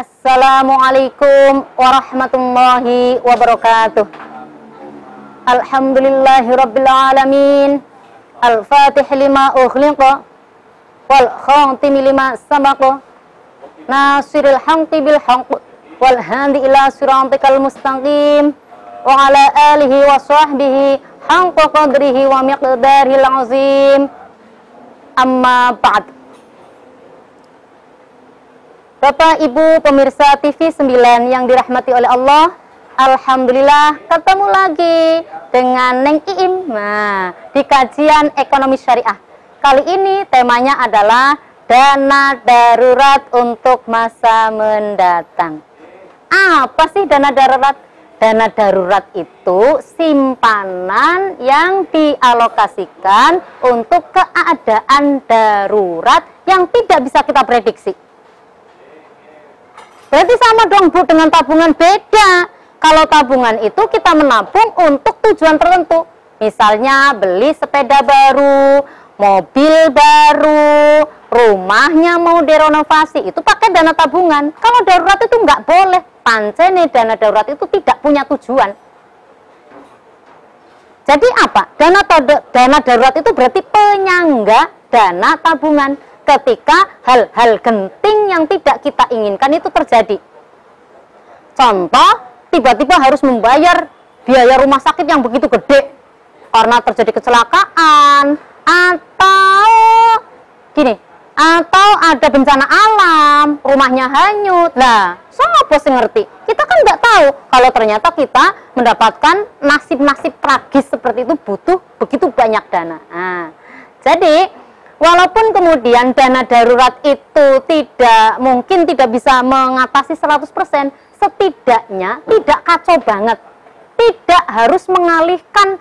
Assalamualaikum warahmatullahi wabarakatuh. Alhamdulillahirrabbilalamin. Al-Fatih lima ukhliqa wal khantimi lima sabaqa nasiril haqqi bil haqq wal hadi ila siratikal mustaqim wa ala alihi wa sahbihi haqqa qadrihi wa miqdaril azim. Amma ba'd. Bapak Ibu pemirsa TV 9 yang dirahmati oleh Allah, alhamdulillah ketemu lagi dengan Neng Iim di kajian ekonomi syariah. Kali ini temanya adalah dana darurat untuk masa mendatang. Apa sih dana darurat? Dana darurat itu simpanan yang dialokasikan untuk keadaan darurat yang tidak bisa kita prediksi. Berarti sama dong Bu dengan tabungan, beda. Kalau tabungan itu kita menabung untuk tujuan tertentu. Misalnya beli sepeda baru, mobil baru, rumahnya mau direnovasi, itu pakai dana tabungan. Kalau darurat itu nggak boleh. Pancene dana darurat itu tidak punya tujuan. Jadi apa? Dana darurat itu berarti penyangga dana tabungan. Ketika hal-hal genting yang tidak kita inginkan itu terjadi. Contoh, tiba-tiba harus membayar biaya rumah sakit yang begitu gede karena terjadi kecelakaan atau ada bencana alam, rumahnya hanyut. Lah, siapa sih ngerti? Kita kan nggak tahu kalau ternyata kita mendapatkan nasib-nasib tragis seperti itu butuh begitu banyak dana. Jadi walaupun kemudian dana darurat itu mungkin tidak bisa mengatasi 100%, setidaknya tidak kacau banget. Tidak harus mengalihkan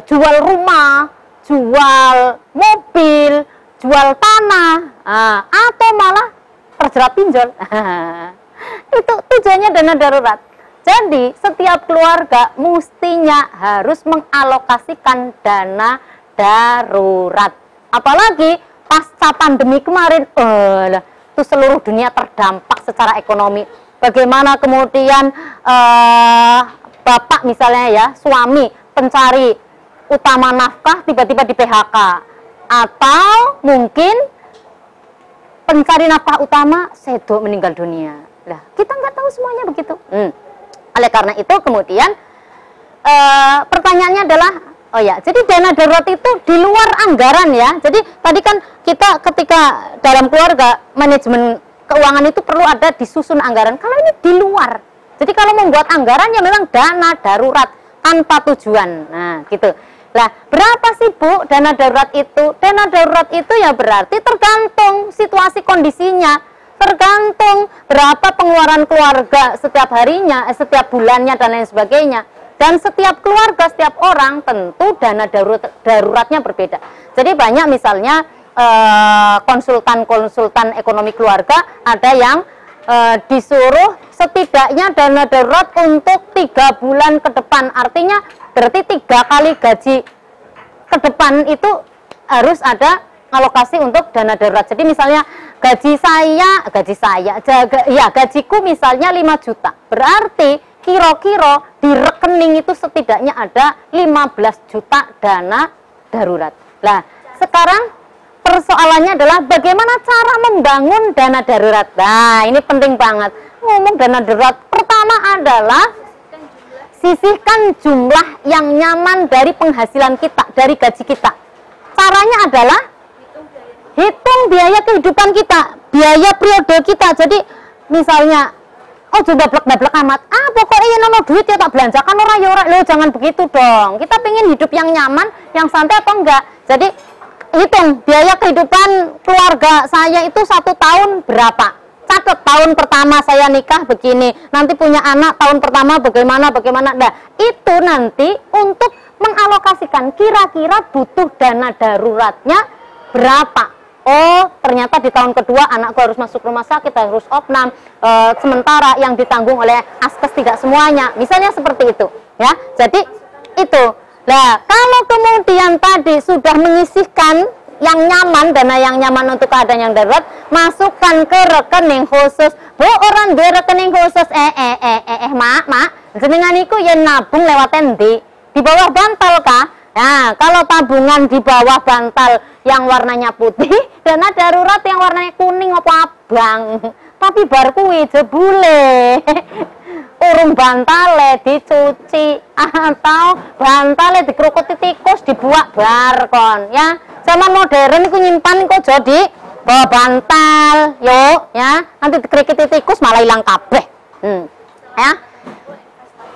jual rumah, jual mobil, jual tanah, atau malah terjerat pinjol. Itu tujuannya dana darurat. Jadi setiap keluarga mestinya harus mengalokasikan dana darurat. Apalagi pasca pandemi kemarin, itu seluruh dunia terdampak secara ekonomi. Bagaimana kemudian bapak misalnya ya, suami pencari utama nafkah tiba-tiba di PHK, atau mungkin pencari nafkah utama sedo meninggal dunia. Lah, kita nggak tahu semuanya begitu. Oleh karena itu kemudian pertanyaannya adalah, jadi dana darurat itu di luar anggaran ya. Jadi tadi kan kita ketika dalam keluarga manajemen keuangan itu perlu ada disusun anggaran. Kalau ini di luar. Jadi kalau membuat anggaran ya memang dana darurat tanpa tujuan. Nah, gitu. Lah, berapa sih Bu dana darurat itu? Dana darurat itu ya berarti tergantung situasi kondisinya. Tergantung berapa pengeluaran keluarga setiap harinya, setiap bulannya dan lain sebagainya. Dan setiap keluarga, setiap orang tentu dana daruratnya berbeda. Jadi banyak misalnya konsultan ekonomi keluarga ada yang disuruh setidaknya dana darurat untuk 3 bulan ke depan. Artinya berarti 3 kali gaji ke depan itu harus ada alokasi untuk dana darurat. Jadi misalnya gajiku misalnya 5 juta. Berarti kira-kira di rekening itu setidaknya ada 15 juta dana darurat. Nah, sekarang persoalannya adalah bagaimana cara membangun dana darurat. Nah, ini penting banget. Ngomong dana darurat, pertama adalah sisihkan jumlah yang nyaman dari penghasilan kita, dari gaji kita. Caranya adalah hitung biaya kehidupan kita, biaya periode kita. Jadi misalnya coba blablek amat. Pokoknya nono duit ya tak belanjakan orang ya orang. Loh, jangan begitu dong. Kita pengen hidup yang nyaman, yang santai atau enggak. Jadi hitung biaya kehidupan keluarga saya itu 1 tahun berapa. Catat tahun pertama saya nikah begini. Nanti punya anak tahun pertama bagaimana. Nah, itu nanti untuk mengalokasikan kira-kira butuh dana daruratnya berapa. Ternyata di tahun kedua anakku harus masuk rumah sakit, harus opnam, sementara yang ditanggung oleh askes tidak semuanya, misalnya seperti itu ya. Jadi itu. Nah, kalau kemudian tadi sudah menyisihkan yang nyaman, dana yang nyaman untuk keadaan yang darurat, masukkan ke rekening khusus. Bu, orang duwe rekening khusus, mak, jenengan iku yen nabung lewat endi? Di bawah bantal kah? Nah, kalau tabungan di bawah bantal yang warnanya putih, dana darurat yang warnanya kuning apa abang. Tapi bar kuwi jebule urung bantale dicuci atau bantale dikerukuti tikus dibuak bar kon ya. Zaman modern iku nyimpan kok jadi bawa bantal, yo ya. Nanti dikerikiti tikus malah hilang kabeh. Ya.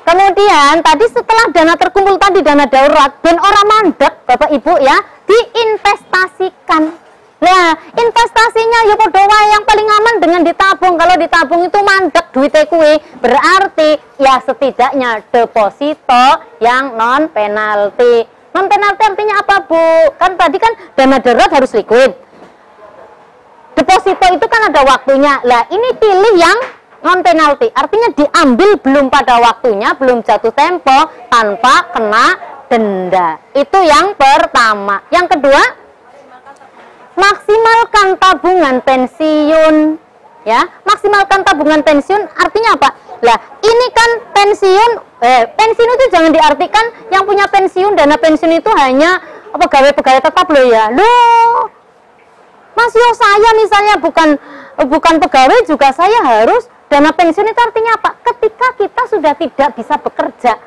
Kemudian tadi setelah dana terkumpul tadi dana darurat ben orang mandek Bapak Ibu ya, diinvestasikan. Nah, investasinya ya padha wae yang paling aman dengan ditabung. Kalau ditabung itu mandek duitnya kuwi, berarti ya setidaknya deposito yang non penalti. Non penalti artinya apa, Bu? Kan tadi kan dana darurat harus liquid. Deposito itu kan ada waktunya. Lah, ini pilih yang non penalti. Artinya diambil belum pada waktunya, belum jatuh tempo, tanpa kena denda. Itu yang pertama. Yang kedua, maksimalkan tabungan pensiun. Ya, maksimalkan tabungan pensiun artinya apa? Lah, ini kan pensiun itu jangan diartikan yang punya pensiun, dana pensiun itu hanya pegawai-pegawai tetap loh ya. Loh, Mas yo saya misalnya bukan pegawai juga saya harus dana pensiun. Itu artinya apa? Ketika kita sudah tidak bisa bekerja,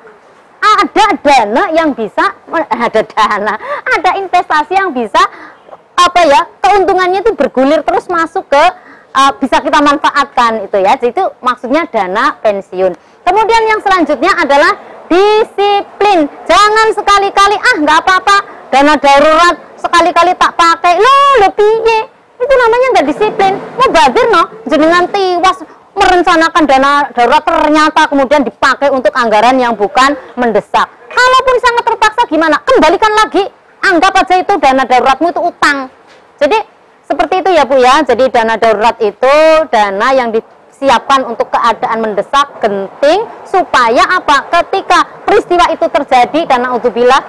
ada dana yang bisa, ada investasi yang bisa keuntungannya itu bergulir terus masuk ke bisa kita manfaatkan itu ya. Jadi itu maksudnya dana pensiun. Kemudian yang selanjutnya adalah disiplin. Jangan sekali-kali nggak apa-apa dana darurat sekali-kali tak pakai. Loh piye? Itu namanya nggak disiplin. Mubazir no, jenengan tiwas merencanakan dana darurat ternyata kemudian dipakai untuk anggaran yang bukan mendesak. Kalaupun sangat terpaksa gimana? Kembalikan lagi. Anggap aja itu dana daruratmu itu utang. Jadi seperti itu ya Bu ya. Jadi dana darurat itu dana yang disiapkan untuk keadaan mendesak, genting, supaya apa? Ketika peristiwa itu terjadi dan naudzubillah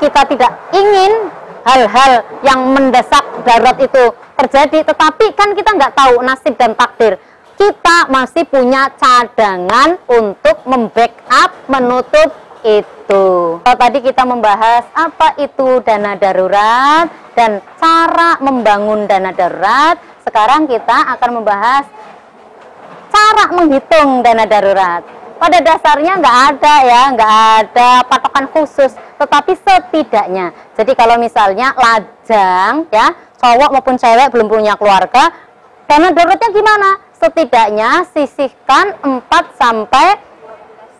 kita tidak ingin hal-hal yang mendesak darurat itu terjadi, tetapi kan kita nggak tahu nasib dan takdir. Kita masih punya cadangan untuk membackup, menutup itu. Kalau tadi kita membahas apa itu dana darurat dan cara membangun dana darurat, sekarang kita akan membahas cara menghitung dana darurat. Pada dasarnya nggak ada patokan khusus, tetapi setidaknya. Jadi kalau misalnya lajang ya, cowok maupun cewek belum punya keluarga, dana daruratnya gimana? Setidaknya sisihkan 4 sampai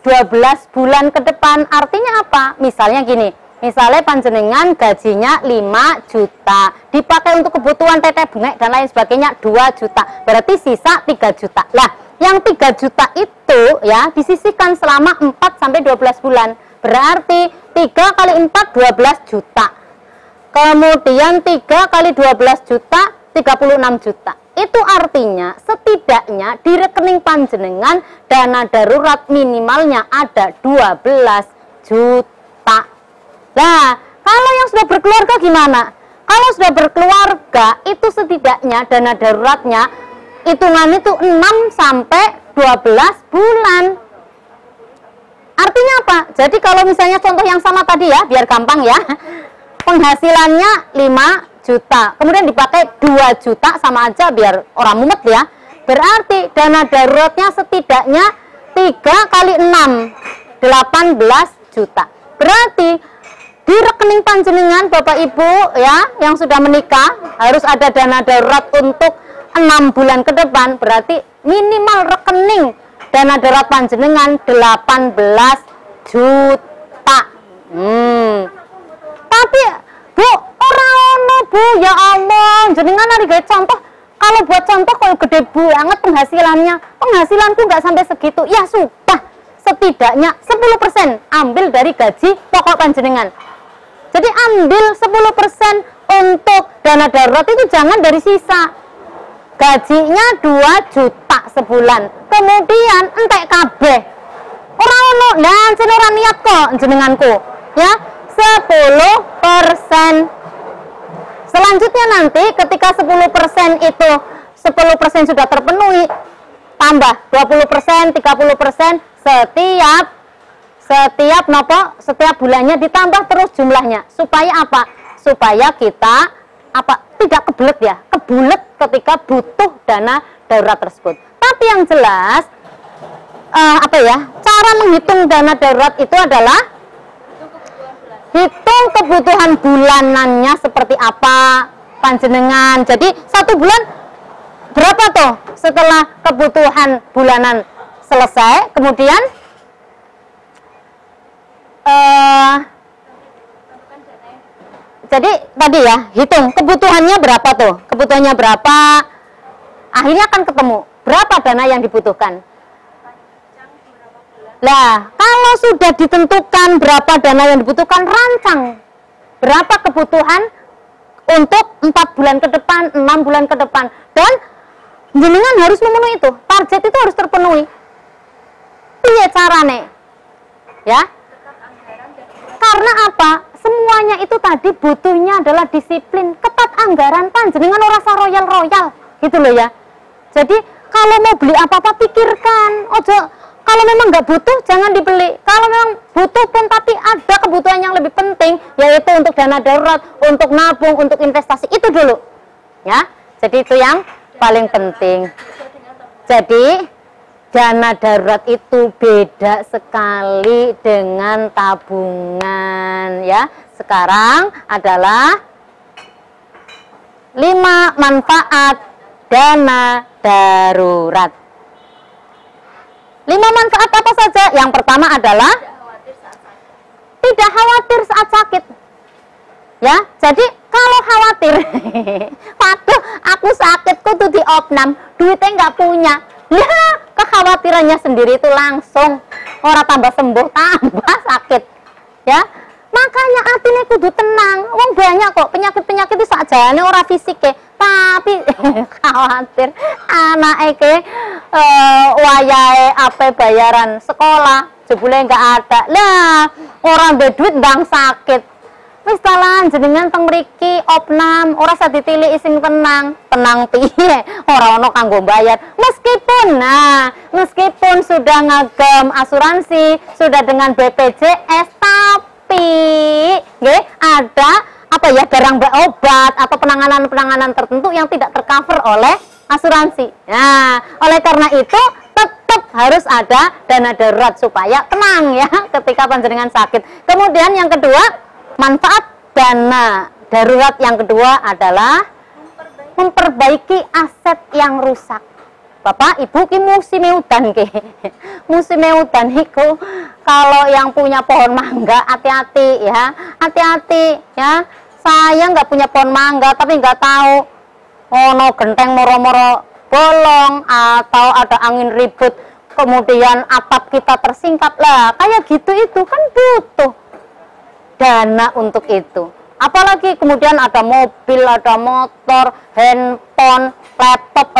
12 bulan ke depan. Artinya apa? Misalnya gini, misalnya panjenengan gajinya 5 juta, dipakai untuk kebutuhan teteh bengek dan lain sebagainya 2 juta, berarti sisa 3 juta. Lah, yang 3 juta itu ya disisihkan selama 4 sampai 12 bulan. Berarti 3 kali 4 12 juta. Kemudian 3 kali 12 juta 36 juta. Itu artinya setidaknya di rekening panjenengan dana darurat minimalnya ada 12 juta. Nah, kalau yang sudah berkeluarga gimana? Kalau sudah berkeluarga itu setidaknya dana daruratnya hitungan itu 6 sampai 12 bulan. Artinya apa? Jadi kalau misalnya contoh yang sama tadi ya, biar gampang ya. Penghasilannya 5 juta, kemudian dipakai 2 juta, sama aja biar orang mumet ya. Berarti dana daruratnya setidaknya 3 kali 6 18 juta. Berarti di rekening panjenengan Bapak Ibu ya yang sudah menikah harus ada dana darurat untuk 6 bulan ke depan. Berarti minimal rekening dana darurat panjenengan 18 juta. Tapi Bu, Bu, ya Allah, jenengan hari gaya contoh. Kalau buat contoh kalau gede banget penghasilannya, penghasilanku nggak sampai segitu. Ya sudah, setidaknya 10% ambil dari gaji pokok panjenengan. Jadi ambil 10% untuk dana darurat itu jangan dari sisa. Gajinya 2 juta sebulan. Kemudian entek kabeh. Ora ono, dan ora niat kok jenenganku. Ya, 10%. Selanjutnya nanti ketika 10% itu 10% sudah terpenuhi, tambah 20%, 30% setiap bulannya ditambah terus jumlahnya. Supaya apa? Supaya kita tidak kebulet ketika butuh dana darurat tersebut. Tapi yang jelas cara menghitung dana darurat itu adalah hitung kebutuhan bulanannya seperti apa panjenengan. Jadi 1 bulan berapa tuh setelah kebutuhan bulanan selesai, kemudian jadi tadi ya hitung kebutuhannya berapa tuh, kebutuhannya berapa, akhirnya akan ketemu berapa dana yang dibutuhkan. Nah, kalau sudah ditentukan berapa dana yang dibutuhkan, rancang berapa kebutuhan untuk 4 bulan ke depan, 6 bulan ke depan, dan jenengan harus memenuhi itu, target itu harus terpenuhi. Piye carane? Ya, karena apa? Semuanya itu tadi butuhnya adalah disiplin, ketat anggaran, panjenengan ora usah royal-royal, gitu loh ya. Jadi kalau mau beli apa-apa pikirkan, kalau memang nggak butuh jangan dibeli. Kalau memang butuh pun tapi ada kebutuhan yang lebih penting, yaitu untuk dana darurat, untuk nabung, untuk investasi, itu dulu. Ya, jadi itu yang paling penting. Jadi dana darurat itu beda sekali dengan tabungan ya. Sekarang adalah 5 manfaat dana darurat. 5 manfaat apa saja? Yang pertama adalah tidak khawatir saat sakit. Ya, jadi kalau khawatir, waduh, aku sakit kudu diopnam, duitnya nggak punya. Ya, kekhawatirannya sendiri itu langsung orang tambah sembuh, tambah sakit. Ya, makanya atine kudu tenang. Wong banyak kok penyakit-penyakit itu sakjane ora fisik tapi khawatir anak wayahe apa bayaran sekolah jebule nggak ada. Lah, orang duit ndang sakit. Wis talan jenengan teng mriki opnam, ora usah ditilik sing tenang piye, ora ono kanggo bayar. Meskipun sudah ngagem asuransi, sudah dengan BPJS, tapi nggih ada barang obat atau penanganan tertentu yang tidak tercover oleh asuransi. Nah, oleh karena itu tetap harus ada dana darurat supaya tenang ya ketika panjenengan sakit. Kemudian yang kedua, manfaat dana darurat yang kedua adalah memperbaiki aset yang rusak. Bapak, Ibu, ki musim udan ke. Musim udan iku kalau yang punya pohon mangga hati-hati ya. Hati-hati ya. Saya nggak punya pohon mangga tapi nggak tahu ono genteng moro-moro bolong atau ada angin ribut kemudian atap kita tersingkap. Lah, kayak gitu itu kan butuh dana untuk itu. Apalagi kemudian ada mobil, ada motor, handphone, laptop,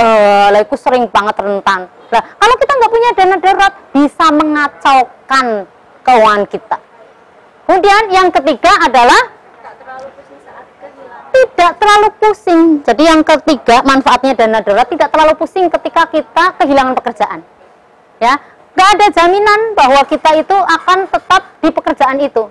itu sering banget rentan. Nah, kalau kita nggak punya dana darurat bisa mengacaukan keuangan kita. Kemudian yang ketiga adalah tidak terlalu pusing. Jadi yang ketiga manfaatnya dana darurat tidak terlalu pusing ketika kita kehilangan pekerjaan. Ya, nggak ada jaminan bahwa kita itu akan tetap di pekerjaan itu.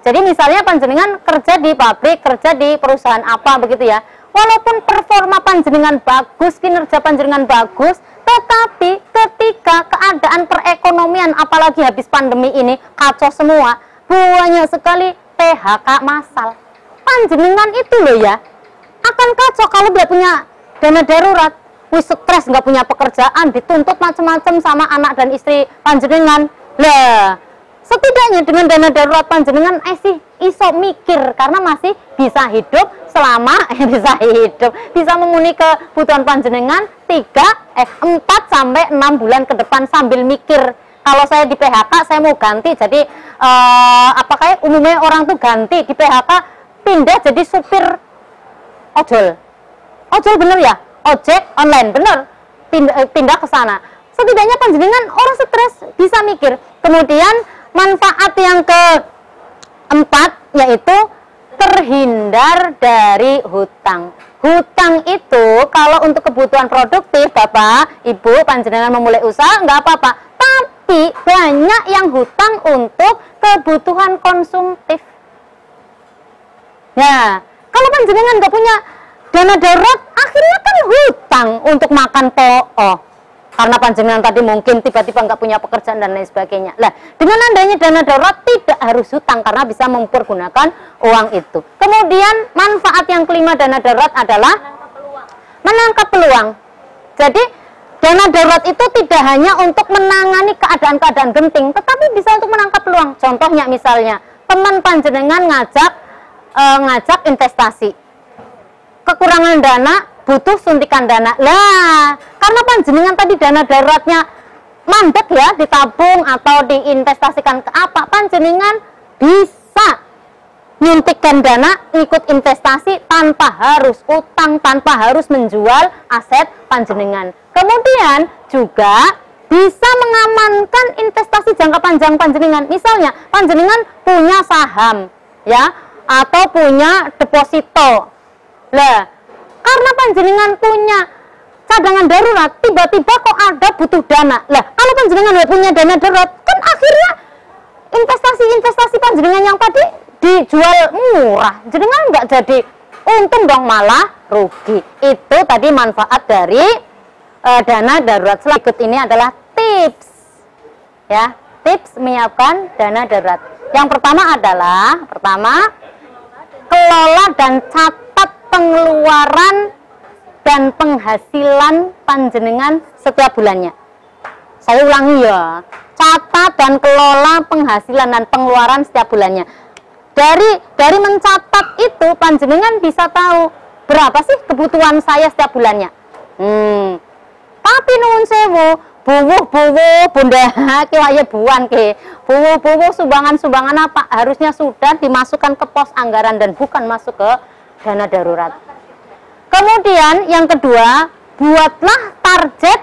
Jadi misalnya panjenengan kerja di pabrik, kerja di perusahaan apa begitu ya. Walaupun performa panjenengan bagus, kinerja panjenengan bagus, tetapi ketika keadaan perekonomian apalagi habis pandemi ini kacau semua, banyak sekali PHK massal. Panjenengan itu loh ya akan kacau kalau dia punya dana darurat. Wih, stres, nggak punya pekerjaan, dituntut macam-macam sama anak dan istri panjenengan. Lah, setidaknya dengan dana darurat panjenengan iso mikir karena masih bisa hidup selama bisa memenuhi kebutuhan panjenengan 4 sampai 6 bulan ke depan sambil mikir. Kalau saya di PHK saya mau ganti jadi kayak umumnya orang tuh ganti di PHK pindah jadi supir ojol bener ya, ojek online bener, pindah ke sana. Setidaknya panjenengan orang stres bisa mikir. Kemudian manfaat yang keempat yaitu terhindar dari hutang. Hutang itu kalau untuk kebutuhan produktif, Bapak, Ibu, panjenengan memulai usaha, nggak apa-apa. Tapi banyak yang hutang untuk kebutuhan konsumtif. Nah, kalau panjenengan nggak punya dana darurat, akhirnya kan hutang untuk makan pokok. Karena panjenengan tadi mungkin tiba-tiba nggak punya pekerjaan dan lain sebagainya. Nah, dengan adanya dana darurat tidak harus hutang karena bisa mempergunakan uang itu. Kemudian manfaat yang kelima dana darurat adalah menangkap peluang. Jadi dana darurat itu tidak hanya untuk menangani keadaan-keadaan genting, tetapi bisa untuk menangkap peluang. Contohnya misalnya teman panjenengan ngajak investasi, kekurangan dana, butuh suntikan dana. Lah, karena panjenengan tadi dana daruratnya mandek ya, ditabung atau diinvestasikan ke apa, panjenengan bisa nyuntikkan dana, ikut investasi tanpa harus utang, tanpa harus menjual aset panjenengan. Kemudian juga bisa mengamankan investasi jangka panjang panjenengan. Misalnya, panjenengan punya saham ya, atau punya deposito. Lah, karena panjenengan punya cadangan darurat, tiba-tiba kok ada butuh dana. Lah, kalau panjenengan nggak punya dana darurat, kan akhirnya investasi panjenengan yang tadi dijual murah. Jenengan nggak jadi untung dong, malah rugi. Itu tadi manfaat dari dana darurat. Selanjutnya ini adalah tips. Ya, tips menyiapkan dana darurat. Yang pertama adalah kelola dan catat pengeluaran dan penghasilan panjenengan setiap bulannya. Saya ulangi ya, catat dan kelola penghasilan dan pengeluaran setiap bulannya. Dari mencatat itu panjenengan bisa tahu berapa sih kebutuhan saya setiap bulannya. Tapi nuwun sewu, buwuh bunda kiwaya buan ke. Buwuh sumbangan apa harusnya sudah dimasukkan ke pos anggaran dan bukan masuk ke dana darurat. Kemudian yang kedua, buatlah target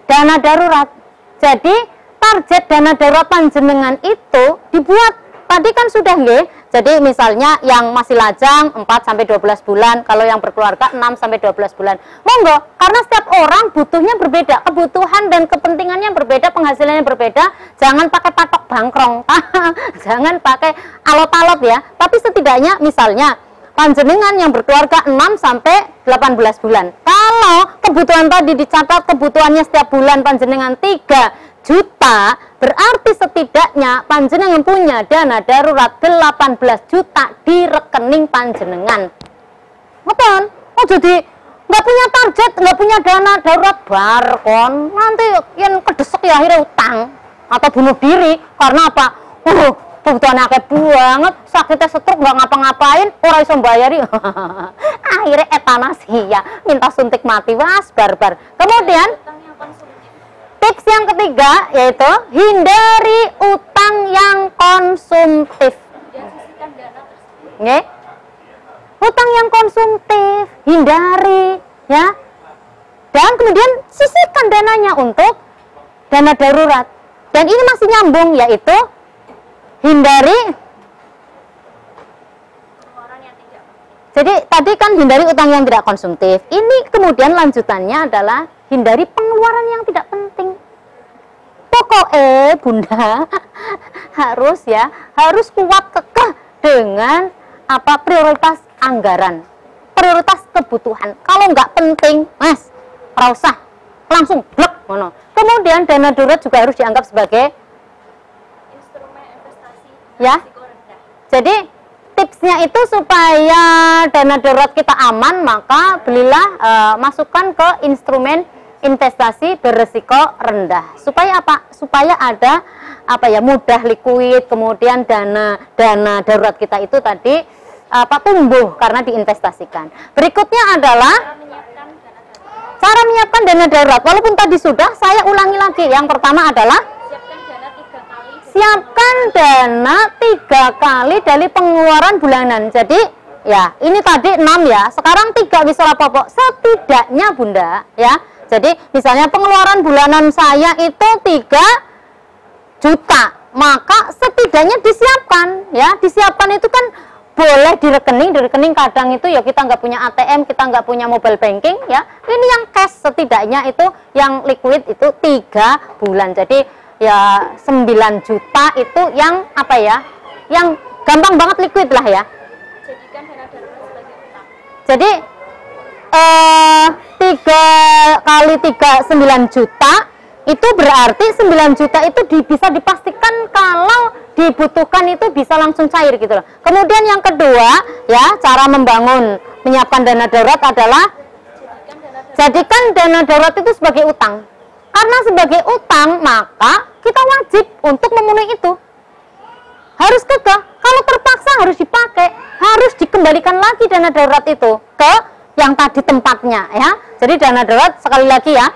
dana darurat. Jadi target dana darurat panjenengan itu dibuat. Tadi kan sudah nggih. Jadi misalnya yang masih lajang 4 sampai 12 bulan, kalau yang berkeluarga 6 sampai 12 bulan. Monggo, karena setiap orang butuhnya berbeda, kebutuhan dan kepentingannya berbeda, penghasilannya berbeda. Jangan pakai patok bangkrong. Jangan pakai alot-alot ya. Tapi setidaknya misalnya panjenengan yang berkeluarga 6 sampai 18 bulan. Kalau kebutuhan tadi dicatat kebutuhannya setiap bulan panjenengan 3 juta, berarti setidaknya panjenengan punya dana darurat 18 juta di rekening panjenengan. Ngoten? Oh jadi nggak punya target, nggak punya dana darurat bar kon, nanti yang kedesek ya akhirnya utang atau bunuh diri. Karena apa? Kebutuhannya akeh banget, sakitnya stroke nggak ngapa-ngapain, ora iso mbayari. Akhirnya etanasia, minta suntik mati, was barbar. Kemudian tips yang ketiga yaitu hindari utang yang konsumtif. Nggih. Utang yang konsumtif, hindari ya. Dan kemudian sisihkan dananya untuk dana darurat. Dan ini masih nyambung yaitu hindari. Jadi tadi kan hindari utang yang tidak konsumtif. Ini kemudian lanjutannya adalah hindari pengeluaran yang tidak penting. Pokoknya bunda harus kuat kekeh dengan prioritas anggaran, prioritas kebutuhan. Kalau nggak penting, mas, ora usah, langsung blok ngono. Kemudian dana darurat juga harus dianggap sebagai instrumen investasi ya. Jadi tipsnya itu supaya dana darurat kita aman, maka belilah masukkan ke instrumen investasi berisiko rendah. Supaya apa? Supaya ada mudah likuid, kemudian dana darurat kita itu tadi tumbuh karena diinvestasikan. Berikutnya adalah cara menyiapkan dana darurat. Walaupun tadi sudah, saya ulangi lagi. Yang pertama adalah siapkan dana 3 kali dari pengeluaran bulanan. Jadi ya, ini tadi 6 ya. Sekarang 3 bisa apa-apa. Setidaknya bunda ya. Jadi misalnya pengeluaran bulanan saya itu 3 juta. maka setidaknya disiapkan ya. Disiapkan itu kan boleh di rekening kadang itu ya kita nggak punya ATM, kita nggak punya mobile banking ya. Ini yang cash setidaknya itu yang liquid itu 3 bulan. Jadi ya 9 juta itu yang apa ya? Yang gampang banget liquid lah ya. Jadikan dana darurat sebagai utang. Jadi 3 kali 3 9 juta itu berarti 9 juta itu bisa dipastikan kalau dibutuhkan itu bisa langsung cair gitu loh. Kemudian yang kedua ya, cara membangun menyiapkan dana darurat adalah jadikan dana darurat itu sebagai utang. Karena sebagai utang maka kita wajib untuk memenuhi itu. Harus kekeh, kalau terpaksa harus dipakai, harus dikembalikan lagi dana darurat itu ke yang tadi tempatnya ya. Jadi dana darurat sekali lagi ya,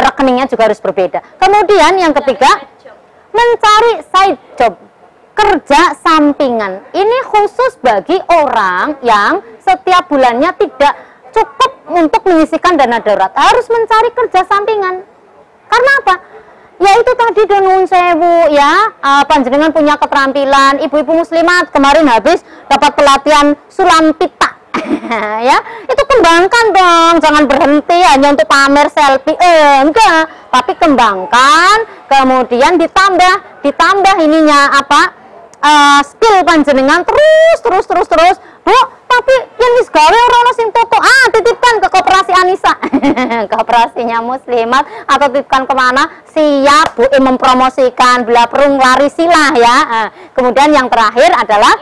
rekeningnya juga harus berbeda. Kemudian yang ketiga, mencari side job, kerja sampingan. Ini khusus bagi orang yang setiap bulannya tidak cukup untuk menyisihkan dana darurat, harus mencari kerja sampingan. Karena apa? Ya itu tadi denun sewu ya, panjenengan punya keterampilan, ibu-ibu muslimat kemarin habis dapat pelatihan sulam pita. Ya, itu kembangkan dong, jangan berhenti hanya untuk pamer selfie, enggak, tapi kembangkan, kemudian ditambah ininya apa, skill panjenengan terus, Bu, tapi yang wis gawe ora ono sing toko, titipkan ke koperasi Anissa. Koperasinya muslimat atau titipkan kemana, siap Bu mempromosikan, bila perlu larisilah ya. Kemudian yang terakhir adalah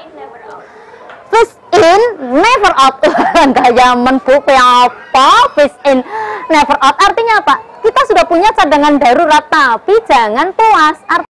fish in never out. Gaya menbu apa fish in never out artinya apa? Kita sudah punya cadangan darurat tapi jangan puas.